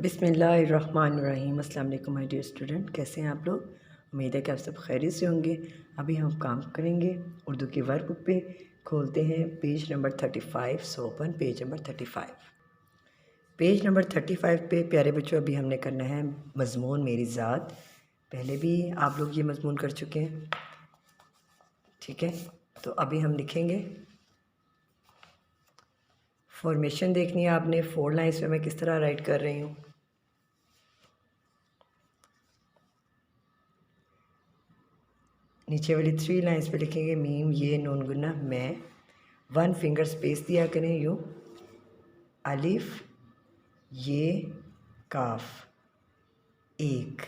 बिस्मिल्लाहिर्रहमानिर्रहीम। अस्सलाम वालेकुम माय डियर स्टूडेंट, कैसे हैं आप लोग। उम्मीद है कि आप सब खैरियत से होंगे। अभी हम काम करेंगे उर्दू की वर्कबुक पे। खोलते हैं page number 35। So open page number 35। Page number 35 पे प्यारे बच्चों अभी हमने करना है मज़मून मेरी ज़ात। पहले भी आप लोग ये मज़मून कर चुके हैं, ठीक है। तो अभी हम लिखेंगे। फॉर्मेशन देखनी है आपने, 4 लाइन्स में मैं किस तरह राइट कर रही हूँ। नीचे वाली 3 लाइन्स पे लिखेंगे मीम ये नून गुन्ना मैं। 1 फिंगर स्पेस दिया करें यूँ। अलिफ ये काफ, एक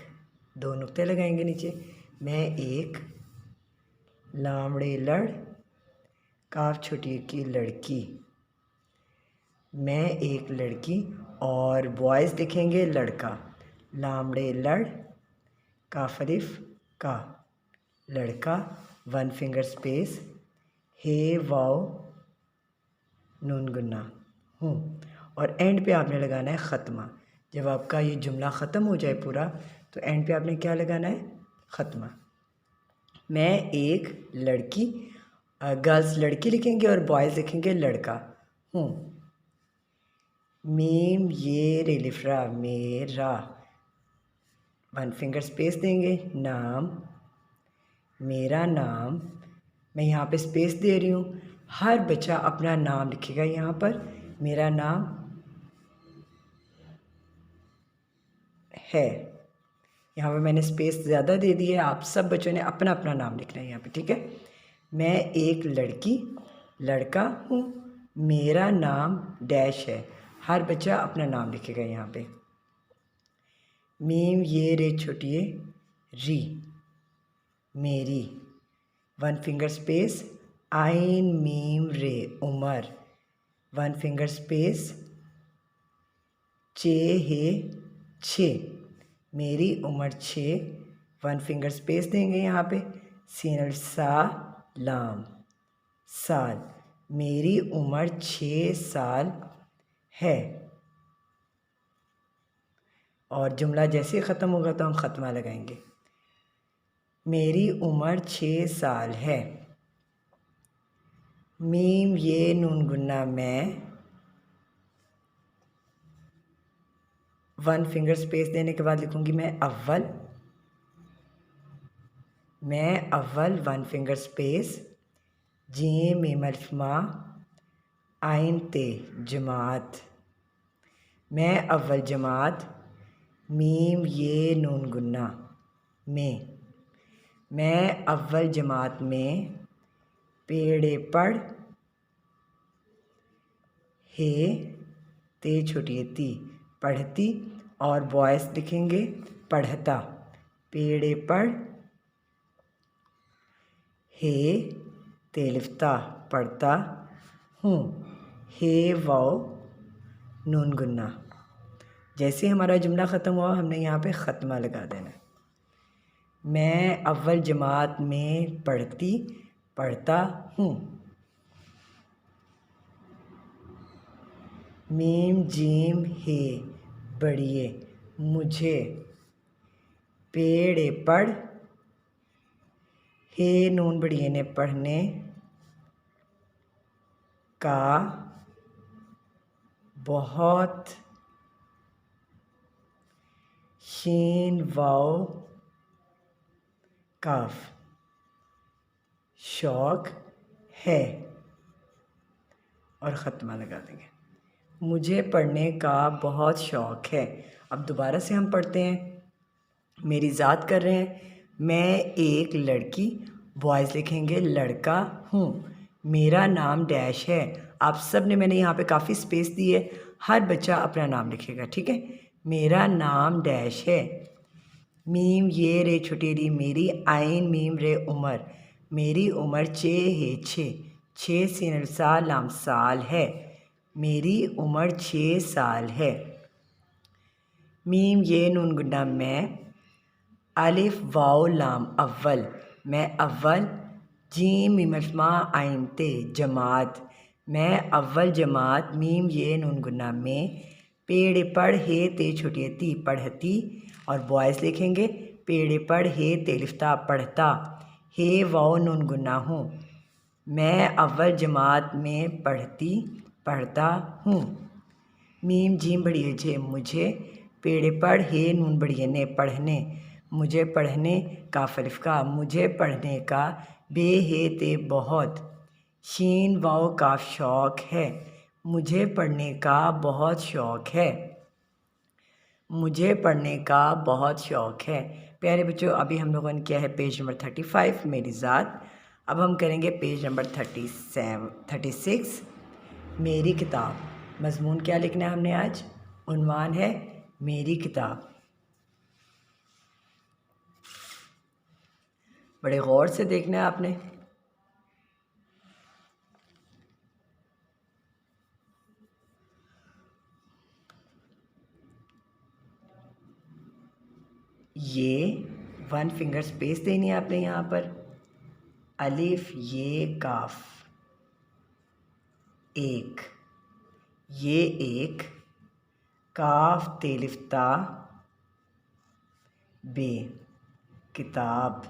2 नुक्ते लगाएंगे नीचे। मैं एक लामड़े लड़, काफ छोटी की लड़की। मैं एक लड़की और बॉयज़ लिखेंगे लड़का। लामड़े लड़, काफ अलिफ का, लड़का। 1 फिंगर स्पेस, हे वाओ नून गुन्ना हूँ। और एंड पे आपने लगाना है ख़त्मा। जब आपका ये जुमला ख़त्म हो जाए पूरा, तो एंड पे आपने क्या लगाना है, ख़त्मा। मैं एक लड़की, गर्ल्स लड़की लिखेंगे और बॉयज़ लिखेंगे लड़का हूँ। मीम ये रेलिफ्रा मेरा, 1 फिंगर स्पेस देंगे। नाम मेरा नाम, मैं यहाँ पे स्पेस दे रही हूँ। हर बच्चा अपना नाम लिखेगा यहाँ पर। मेरा नाम है, यहाँ पे मैंने स्पेस ज़्यादा दे दी है। आप सब बच्चों ने अपना अपना नाम लिखना है यहाँ पे, ठीक है। मैं एक लड़की लड़का हूँ। मेरा नाम डैश है। हर बच्चा अपना नाम लिखेगा यहाँ पे। मीम ये रे छोटिए री मेरी, 1 फिंगर स्पेस। आइन मीम रे उमर, 1 फिंगर स्पेस। चे हे छे, मेरी उम्र 6, 1 फिंगर स्पेस देंगे यहाँ पे। सीनल सा लाम साल, मेरी उम्र 6 साल है। और जुमला जैसे ही ख़त्म होगा तो हम ख़त्मा लगाएंगे। मेरी उम्र 6 साल है। मीम ये नून गुन्ना मैं, 1 फिंगर स्पेस देने के बाद लिखूँगी मैं अव्वल। मैं अव्वल 1 फिंगर स्पेस। जी मीम अलिफ मा आइन ते जमात, मैं अव्वल जमात। मीम ये नून गुन्ना में, मैं अव्वल जमात में। पेड़े पढ़, हे ते छोटी ती पढ़ती, और बॉयज़ लिखेंगे पढ़ता। पेड़े पढ़, हे ते लिफ्ता पढ़ता हूँ। हे वाओ नून गुन्ना। जैसे हमारा जुमला ख़त्म हुआ हमने यहाँ पे ख़त्मा लगा देना है। मैं अव्वल जमात में पढ़ता हूँ। मीम जीम हे बढ़िए मुझे। पेड़े पढ़, हे नून बढ़िए ने पढ़ने का बहुत। शीन वाओ काफ शौक है। और ख़त्मा लगा देंगे। मुझे पढ़ने का बहुत शौक़ है। अब दोबारा से हम पढ़ते हैं। मेरी ज़ात कर रहे हैं। मैं एक लड़की, बॉयज़ लिखेंगे लड़का हूँ। मेरा नाम डैश है। आप सब ने, मैंने यहाँ पे काफ़ी स्पेस दी है। हर बच्चा अपना नाम लिखेगा, ठीक है। मेरा नाम डैश है। मीम ये रे छोटी री मेरी, आइन मीम रे उमर, मेरी उम्र 6 है 6 सीनल सा लाम साल है, मेरी उम्र 6 साल है। मीम ये नून गुन्ना मैं। अलिफ वाओ लाम अव्वल, मैं अव्वल। जीम मीम अलिफ मा आइन ते जमात, मैं अव्वल जमात। मीम ये नून गुन्ना में। पेड़ पढ़ हे ते छोटी ती पढ़ती, और बॉयज़ लिखेंगे पेड़ पढ़ हे ते लिफ्ता पढ़ता, हे वाओ नून गुन्ना हूँ, मैं अव्वल जमात में पढ़ता हूँ। मीम जीम बड़ी जे मुझे, पेड़ पढ़ हे नून बड़ी ने पढ़ने, मुझे पढ़ने का फलिफ का, मुझे पढ़ने का, बे हे ते बहुत, शीन वाओ का शौक़ है, मुझे पढ़ने का बहुत शौक़ है, मुझे पढ़ने का बहुत शौक़ है। प्यारे बच्चों, अभी हम लोगों ने किया है पेज नंबर 35 मेरी ज़ात। अब हम करेंगे पेज नंबर 36 मेरी किताब। मज़मून क्या लिखना है हमने आज? उन्वान है मेरी किताब। बड़े गौर से देखना है आपने। ये 1 फिंगर स्पेस देनी है आपने यहाँ पर, अलिफ ये काफ, एक, ये एक, काफ तेलिफ्ता बे, किताब,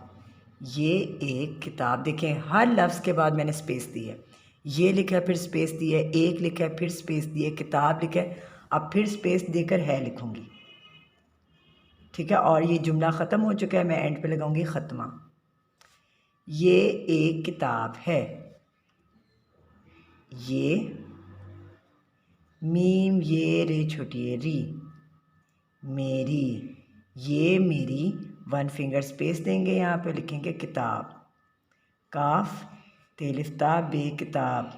ये एक किताब। देखें हर लफ्ज़ के बाद मैंने स्पेस दी है, ये लिखा है फिर स्पेस दी है, एक लिखा है फिर स्पेस दी है, किताब लिखा है, अब फिर स्पेस देकर है लिखूँगी, ठीक है। और ये जुमला ख़त्म हो चुका है, मैं एंड पे लगाऊंगी ख़त्मा। ये एक किताब है, ये मीम ये रे छोटी है री, मेरी, ये मेरी, 1 फिंगर स्पेस देंगे, यहाँ पे लिखेंगे किताब, काफ तेलिफ्ता बे किताब,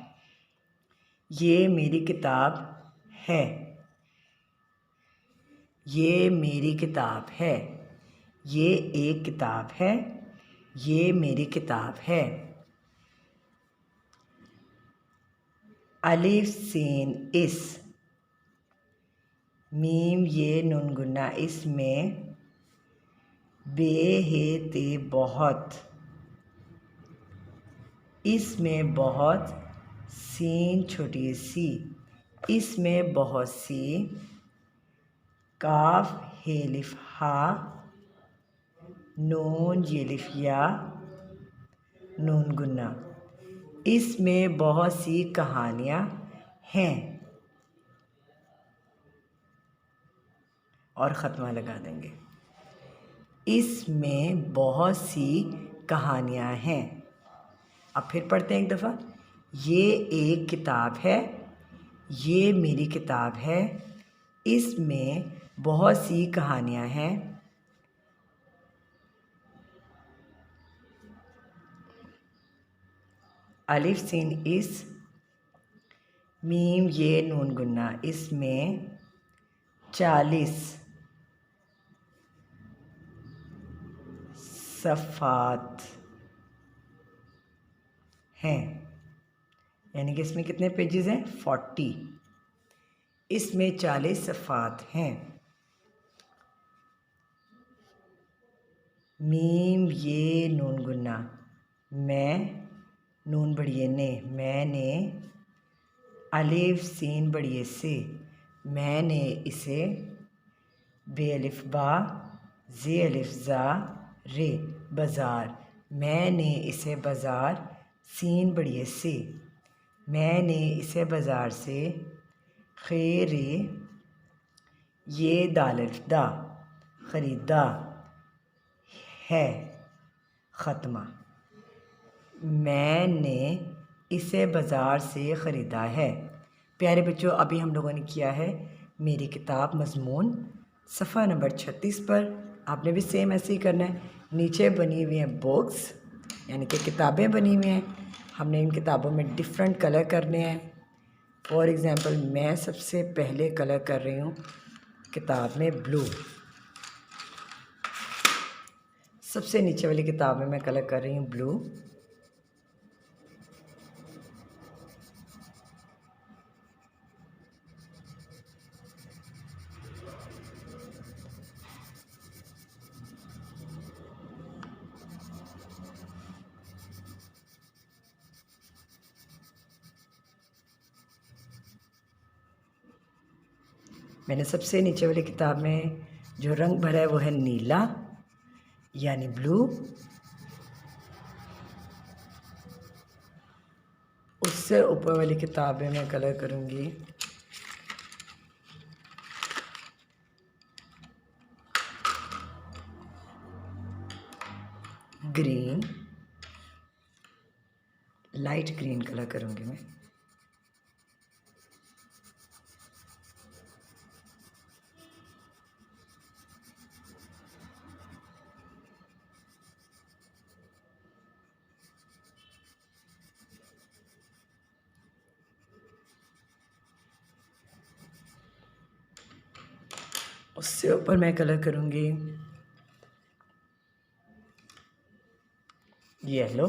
ये मेरी किताब है, ये मेरी किताब है, ये एक किताब है, ये मेरी किताब है। अलिफ सीन इस, मीम ये नून गुन्ना इसमें, बे हे ते बहुत, इसमें बहुत, सीन छोटी सी, इसमें बहुत सी, काफ हे लिफ हा, नून ये लिफ या, नून गुन्ना, इसमें बहुत सी कहानियाँ हैं, और ख़त्मा लगा देंगे। इसमें बहुत सी कहानियाँ हैं। अब फिर पढ़ते हैं एक दफ़ा। ये एक किताब है, ये मेरी किताब है, इसमें बहुत सी कहानियाँ हैं, अलिफ सीन इस, मीम ये नून गुन्ना इसमें, 40 सफ़ात हैं, यानी कि इसमें कितने पेजेस हैं? 40, इसमें 40 सफ़ात हैं। मीम ये नून गुन्ना, मैं, नून बड़िए ने, मैंने, अलिफ सीन बड़िए से, मैंने इसे, बे अलिफ बा, जे अलिफ ज़ा, रे, बाज़ार, मैंने इसे बाज़ार, सीन बड़िए से, मैंने इसे बाज़ार से, खैरे, ये दाल अलिफ दा, ख़रीदा है, ख़त्मा, मैंने इसे बाज़ार से ख़रीदा है। प्यारे बच्चों, अभी हम लोगों ने किया है मेरी किताब मज़मून सफ़ा नंबर 36 पर। आपने भी सेम ऐसे ही करना है। नीचे बनी हुई हैं बुक्स, यानी कि किताबें बनी हुई हैं, हमने इन किताबों में डिफरेंट कलर करने हैं। फॉर एग्ज़ाम्पल मैं सबसे पहले कलर कर रही हूँ किताब में ब्लू, सबसे नीचे वाली किताब में मैं कलर कर रही हूँ ब्लू। मैंने सबसे नीचे वाली किताब में जो रंग भरा है वो है नीला यानी ब्लू। उससे ऊपर वाली किताब में मैं कलर करूँगी ग्रीन, लाइट ग्रीन कलर करूँगी मैं। उससे ऊपर मैं कलर करूँगी येलो,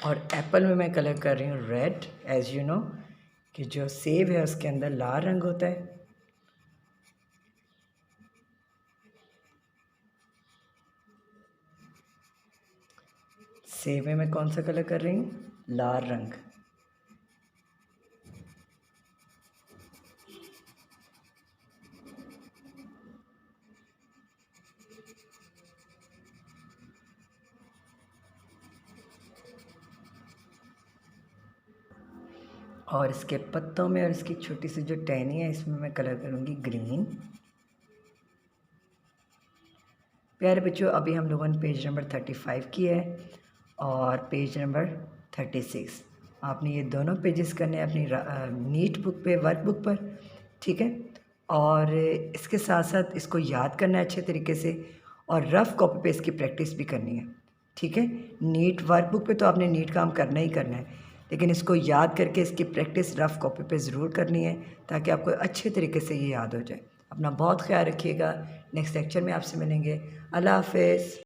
और एप्पल में मैं कलर कर रही हूँ रेड। एज यू नो कि जो सेब है उसके अंदर लाल रंग होता है। सेब में मैं कौन सा कलर कर रही हूँ? लाल रंग। और इसके पत्तों में और इसकी छोटी सी जो टहनी है इसमें मैं कलर करूँगी ग्रीन। प्यारे बच्चों, अभी हम लोगों ने पेज नंबर 35 की है और पेज नंबर 36। आपने ये दोनों पेजेस करने हैं अपनी नीट बुक पे, वर्क बुक पर, ठीक है। और इसके साथ साथ इसको याद करना है अच्छे तरीके से और रफ़ कॉपी पे इसकी प्रैक्टिस भी करनी है, ठीक है। नीट वर्क बुक पे तो आपने नीट काम करना ही करना है, लेकिन इसको याद करके इसकी प्रैक्टिस रफ़ कॉपी पे ज़रूर करनी है ताकि आपको अच्छे तरीके से ये याद हो जाए। अपना बहुत ख्याल रखिएगा। नेक्स्ट लेक्चर में आपसे मिलेंगे। अल्लाह हाफ़िज़।